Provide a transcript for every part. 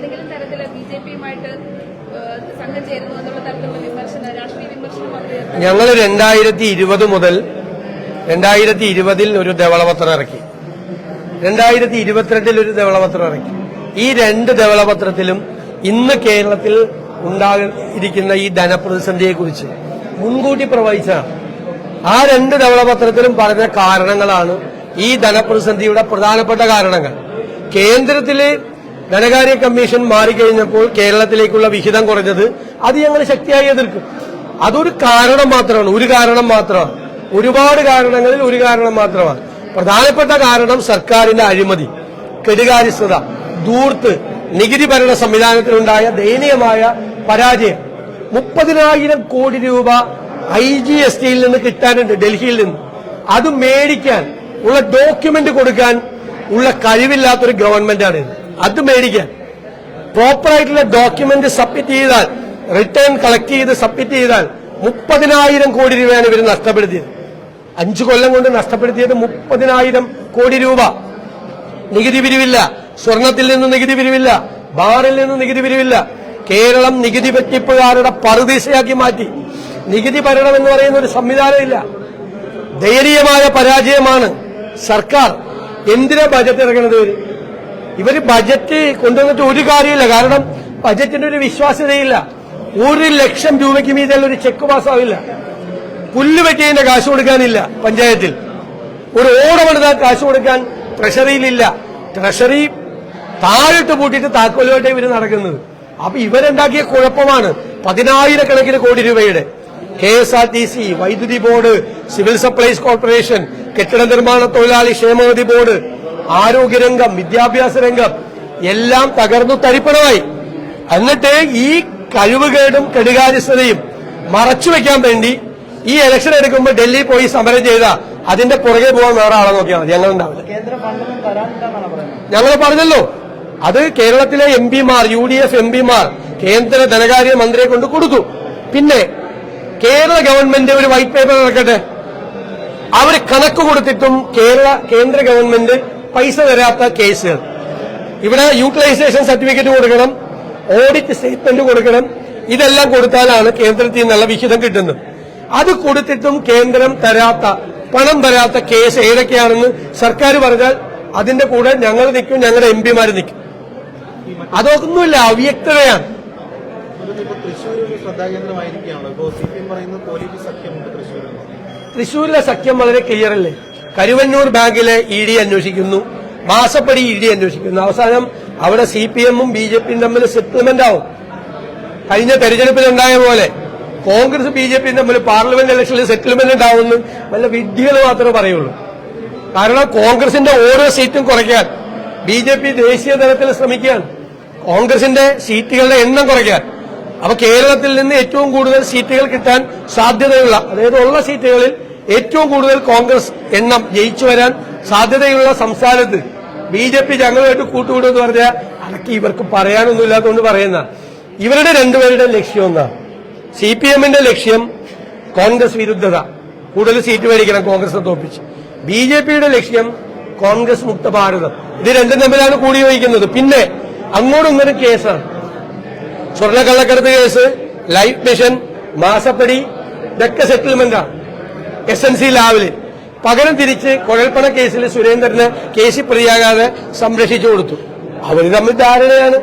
ഏതെങ്കിലും തരത്തിൽ ബിജെപിയുമായിട്ട് സംഘം ചേരുന്നു എന്നുള്ള തരത്തിലുള്ള വിമർശനം, രാഷ്ട്രീയ വിമർശനം ഞങ്ങൾ 2020 മുതൽ 2020 ഒരു ധവളപത്രം ഇറക്കി, 2022 ഒരു ധവളപത്രം ഇറക്കി. ഈ രണ്ട് ധവളപത്രത്തിലും ഇന്ന് കേരളത്തിൽ ഉണ്ടായിരിക്കുന്ന ഈ ധനപ്രതിസന്ധിയെക്കുറിച്ച് മുൻകൂട്ടി പ്രവചിച്ചാണ്. ആ രണ്ട് ധവളപത്രത്തിലും പറഞ്ഞ കാരണങ്ങളാണ് ഈ ധനപ്രതിസന്ധിയുടെ പ്രധാനപ്പെട്ട കാരണങ്ങൾ. കേന്ദ്രത്തിലെ ധനകാര്യ കമ്മീഷൻ മാറിക്കഴിഞ്ഞപ്പോൾ കേരളത്തിലേക്കുള്ള വിഹിതം കുറഞ്ഞത് അത് ഞങ്ങൾ ശക്തിയായി എതിർക്കും. അതൊരു കാരണം മാത്രമാണ്, ഒരു കാരണം മാത്രമാണ്. ഒരുപാട് കാരണങ്ങളിൽ ഒരു കാരണം മാത്രമാണ്. പ്രധാനപ്പെട്ട കാരണം സർക്കാരിന്റെ അഴിമതി, കെടുകാര്യസ്ഥത, ധൂർത്ത്, നികുതി ഭരണ സംവിധാനത്തിലുണ്ടായ ദയനീയമായ പരാജയം. 30,000 കോടി രൂപ IGSTയിൽ നിന്ന് കിട്ടാനുണ്ട് ഡൽഹിയിൽ നിന്ന്. അത് മേടിക്കാൻ ഉള്ള ഡോക്യുമെന്റ് കൊടുക്കാൻ ഉള്ള കഴിവില്ലാത്തൊരു ഗവൺമെന്റാണ് ഇത്. അത് മേടിക്കാൻ പ്രോപ്പറായിട്ടുള്ള ഡോക്യുമെന്റ് സബ്മിറ്റ് ചെയ്താൽ, റിട്ടേൺ കളക്ട് ചെയ്ത് സബ്മിറ്റ് ചെയ്താൽ 30,000 കോടി രൂപയാണ് ഇവർ നഷ്ടപ്പെടുത്തിയത്. 5 കൊല്ലം കൊണ്ട് നഷ്ടപ്പെടുത്തിയത് 30,000 കോടി രൂപ. നികുതി പിരിവില്ല, സ്വർണത്തിൽ നിന്ന് നികുതി പിരിവില്ല, ബാറിൽ നിന്ന് നികുതി പിരിവില്ല. കേരളം നികുതി വെട്ടിപ്പുകാരുടെ പറുദീസയാക്കി മാറ്റി. നികുതി ഭരണം എന്ന് പറയുന്ന ഒരു സംവിധാനമില്ല. ദയനീയമായ പരാജയമാണ് സർക്കാർ. എന്തിനാ ബജറ്റ് ഇറങ്ങുന്നത്? ഇവര് ബജറ്റ് കൊണ്ടുവന്നിട്ട് ഒരു കാര്യമില്ല. കാരണം ബജറ്റിന്റെ ഒരു വിശ്വാസ്യതയില്ല. 1 ലക്ഷം രൂപയ്ക്ക് മീതെയുള്ള ഒരു ചെക്ക് പാസ്സാവില്ല. പുല്ല് വെട്ടിയതിന്റെ കാശ് കൊടുക്കാനില്ല പഞ്ചായത്തിൽ. ഒരു ഓടമെടുത്താൽ കാശ് കൊടുക്കാൻ ട്രഷറിയിലില്ല. ട്രഷറി താഴിട്ട് പൂട്ടിയിട്ട് താക്കോലുമായിട്ട് ഇവര് നടക്കുന്നത്. അപ്പൊ ഇവരുണ്ടാക്കിയ കുഴപ്പമാണ് 10,000 കോടി രൂപയുടെ. KSRTC, വൈദ്യുതി ബോർഡ്, സിവിൽ സപ്ലൈസ് കോർപ്പറേഷൻ, കെട്ടിട നിർമ്മാണ തൊഴിലാളി ക്ഷേമനിധി ബോർഡ്, ആരോഗ്യരംഗം, വിദ്യാഭ്യാസ രംഗം എല്ലാം തകർന്നു തരിപ്പണമായി. എന്നിട്ട് ഈ കഴിവുകേടും കെടുകാര്യസ്ഥതയും മറച്ചുവെക്കാൻ വേണ്ടി ഈ ഇലക്ഷൻ എടുക്കുമ്പോൾ ഡൽഹി പോയി സമരം ചെയ്ത അതിന്റെ പുറകെ പോകാൻ വേറെ ആളെ നോക്കിയാൽ മതി. ഞങ്ങളുണ്ടാവില്ല. ഞങ്ങൾ പറഞ്ഞല്ലോ, അത് കേരളത്തിലെ MPമാർ, UDF MPമാർ കേന്ദ്ര ധനകാര്യ മന്ത്രിയെ കൊണ്ട് കൊടുത്തു. പിന്നെ കേരള ഗവൺമെന്റ് ഒരു വൈറ്റ് പേപ്പർ ഇറക്കട്ടെ. അവർ കണക്ക് കൊടുത്തിട്ടും കേന്ദ്ര ഗവൺമെന്റ് പൈസ തരാത്ത കേസുകൾ. ഇവിടെ യൂട്ടിലൈസേഷൻ സർട്ടിഫിക്കറ്റ് കൊടുക്കണം, ഓഡിറ്റ് സ്റ്റേറ്റ്മെന്റ് കൊടുക്കണം. ഇതെല്ലാം കൊടുത്താലാണ് കേന്ദ്രത്തിൽ നിന്നുള്ള വിഹിതം കിട്ടുന്നത്. അത് കൊടുത്തിട്ടും കേന്ദ്രം തരാത്ത, പണം തരാത്ത കേസ് ഏതൊക്കെയാണെന്ന് സർക്കാർ പറഞ്ഞാൽ അതിന്റെ കൂടെ ഞങ്ങൾ നിൽക്കും, ഞങ്ങളുടെ MPമാർ നിൽക്കും. അതൊന്നുമില്ല, അവ്യക്തതയാണ്. തൃശൂരിലെ സഖ്യം വളരെ ക്ലിയർ അല്ലേ? കരുവന്നൂർ ബാങ്കിലെ ED അന്വേഷിക്കുന്നു, മാസപ്പടി ED അന്വേഷിക്കുന്നു. അവസാനം അവിടെ CPM-ഉം BJP-യും തമ്മിൽ സെറ്റിൽമെന്റ് ആവും. കഴിഞ്ഞ തെരഞ്ഞെടുപ്പിലുണ്ടായ പോലെ കോൺഗ്രസ് BJP-യും തമ്മിൽ പാർലമെന്റ് ഇലക്ഷനിൽ സെറ്റിൽമെന്റ് ഉണ്ടാവുമെന്ന് വല്ല വിഡ്ഢികൾ മാത്രമേ പറയുള്ളൂ. കാരണം കോൺഗ്രസിന്റെ ഓരോ സീറ്റും കുറയ്ക്കാൻ BJP ദേശീയ തലത്തിൽ ശ്രമിക്കുകയാണ്. കോൺഗ്രസിന്റെ സീറ്റുകളുടെ എണ്ണം കുറയ്ക്കാൻ. അപ്പൊ കേരളത്തിൽ നിന്ന് ഏറ്റവും കൂടുതൽ സീറ്റുകൾ കിട്ടാൻ സാധ്യതയുള്ള, അതായത് ഉള്ള സീറ്റുകളിൽ ഏറ്റവും കൂടുതൽ കോൺഗ്രസ് എണ്ണം ജയിച്ചു വരാൻ സാധ്യതയുള്ള സംസ്ഥാനത്ത് BJP ഞങ്ങളുമായിട്ട് കൂട്ടുകൂടുമെന്ന് പറഞ്ഞാൽ അതൊക്കെ ഇവർക്ക് പറയാനൊന്നും ഇല്ലാത്തതുകൊണ്ട് പറയുന്ന. ഇവരുടെ രണ്ടുപേരുടെ ലക്ഷ്യം ഒന്നാണ്. CPM-ന്റെ ലക്ഷ്യം കോൺഗ്രസ് വിരുദ്ധത, കൂടുതൽ സീറ്റ് മേടിക്കണം കോൺഗ്രസിനെ തോൽപ്പിച്ച്. BJP-യുടെ ലക്ഷ്യം കോൺഗ്രസ് മുക്ത ഭാരതം. ഇത് രണ്ടും തമ്മിലാണ് കൂടി വഹിക്കുന്നത്. പിന്നെ അങ്ങോട്ടും ഇങ്ങോട്ടും കേസാണ്. സ്വർണ്ണക്കള്ളക്കടത്ത് കേസ്, ലൈഫ് മിഷൻ, മാസപ്പടി, ഇതൊക്കെ സെറ്റിൽമെന്റാണ്. SNC ലാവില് പകരം തിരിച്ച് കുഴൽപ്പണ കേസിൽ സുരേന്ദ്രന് കേസിൽ പ്രതിയാകാതെ സംരക്ഷിച്ചു കൊടുത്തു. അവര് തമ്മിൽ ധാരണയാണ്.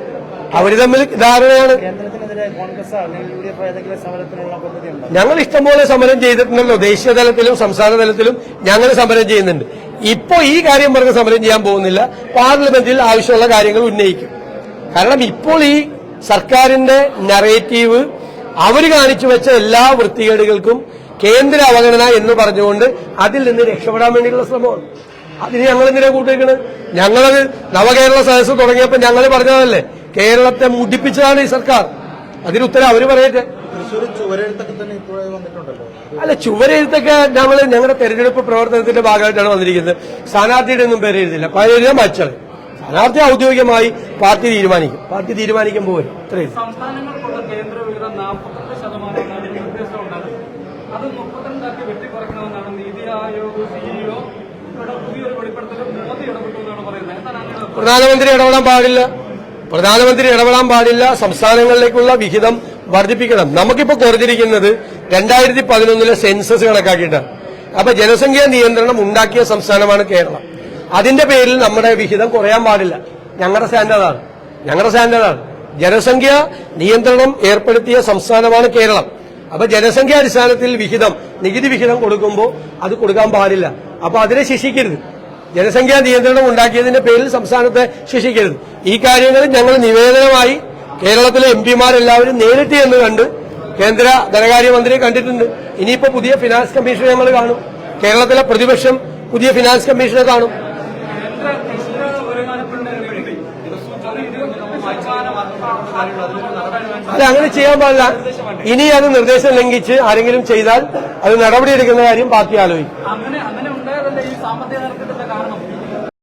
ഞങ്ങൾ ഇഷ്ടംപോലെ സമരം ചെയ്തിട്ടുണ്ടല്ലോ. ദേശീയ തലത്തിലും സംസ്ഥാന തലത്തിലും ഞങ്ങൾ സമരം ചെയ്യുന്നുണ്ട്. ഇപ്പോ ഈ കാര്യം പറഞ്ഞ് സമരം ചെയ്യാൻ പോകുന്നില്ല. പാർലമെന്റിൽ ആവശ്യമുള്ള കാര്യങ്ങൾ ഉന്നയിക്കും. കാരണം ഇപ്പോൾ ഈ സർക്കാരിന്റെ നറേറ്റീവ് അവർ കാണിച്ചു വെച്ച എല്ലാ വൃത്തികേടുകൾക്കും കേന്ദ്ര അവഗണന എന്ന് പറഞ്ഞുകൊണ്ട് അതിൽ നിന്ന് രക്ഷപ്പെടാൻ വേണ്ടിയുള്ള ശ്രമമാണ്. അതിന് ഞങ്ങൾ എന്തിനാ കൂട്ടിവെക്കുന്നത്? ഞങ്ങളത് നവകേരള സദസ്സ് തുടങ്ങിയപ്പോൾ ഞങ്ങൾ പറഞ്ഞതല്ലേ, കേരളത്തെ മുടിപ്പിച്ചതാണ് ഈ സർക്കാർ. അതിനുത്തരം അവര് പറയട്ടെ. അല്ല, ചുവരെഴുത്തൊക്കെ ഞങ്ങളുടെ തെരഞ്ഞെടുപ്പ് പ്രവർത്തനത്തിന്റെ ഭാഗമായിട്ടാണ് വന്നിരിക്കുന്നത്. സ്ഥാനാർത്ഥിയുടെ ഒന്നും പേര് എഴുതില്ല. പഴയ മച്ചള് സ്ഥാനാർത്ഥി ഔദ്യോഗികമായി പാർട്ടി തീരുമാനിക്കും. പാർട്ടി തീരുമാനിക്കുമ്പോൾ വരും. ഇത്രയും പ്രധാനമന്ത്രി ഇടപെടാൻ പാടില്ല. പ്രധാനമന്ത്രി ഇടപെടാൻ പാടില്ല, സംസ്ഥാനങ്ങളിലേക്കുള്ള വിഹിതം വർദ്ധിപ്പിക്കണം. നമുക്കിപ്പോ കുറഞ്ഞിരിക്കുന്നത് 2011 സെൻസസ് കണക്കാക്കിയിട്ടാണ്. അപ്പൊ ജനസംഖ്യാ നിയന്ത്രണം ഉണ്ടാക്കിയ സംസ്ഥാനമാണ് കേരളം. അതിന്റെ പേരിൽ നമ്മുടെ വിഹിതം കുറയാൻ പാടില്ല. ഞങ്ങളുടെ സ്റ്റാൻഡേർഡാണ്. ജനസംഖ്യാ നിയന്ത്രണം ഏർപ്പെടുത്തിയ സംസ്ഥാനമാണ് കേരളം. അപ്പൊ ജനസംഖ്യാ അടിസ്ഥാനത്തിൽ നികുതി വിഹിതം കൊടുക്കുമ്പോൾ അത് കൊടുക്കാൻ പാടില്ല. അപ്പൊ അതിനെ ശിക്ഷിക്കരുത്. ജനസംഖ്യാ നിയന്ത്രണം ഉണ്ടാക്കിയതിന്റെ പേരിൽ സംസ്ഥാനത്തെ ശിക്ഷിക്കരുത്. ഈ കാര്യങ്ങൾ ഞങ്ങൾ നിവേദനമായി കേരളത്തിലെ എംപിമാരെല്ലാവരും നേരിട്ട് എന്ന് കണ്ട് കേന്ദ്ര ധനകാര്യമന്ത്രിയെ കണ്ടിട്ടുണ്ട്. ഇനിയിപ്പോ പുതിയ ഫിനാൻസ് കമ്മീഷൻ ഞങ്ങൾ കാണും. കേരളത്തിലെ പ്രതിപക്ഷം പുതിയ ഫിനാൻസ് കമ്മീഷനെ കാണും. അല്ല, അങ്ങനെ ചെയ്യാൻ പാടില്ല. ഇനി അത് നിർദ്ദേശം ലംഘിച്ച് ആരെങ്കിലും ചെയ്താൽ അത് നടപടിയെടുക്കുന്ന കാര്യം പാർട്ടി ആലോചിക്കും.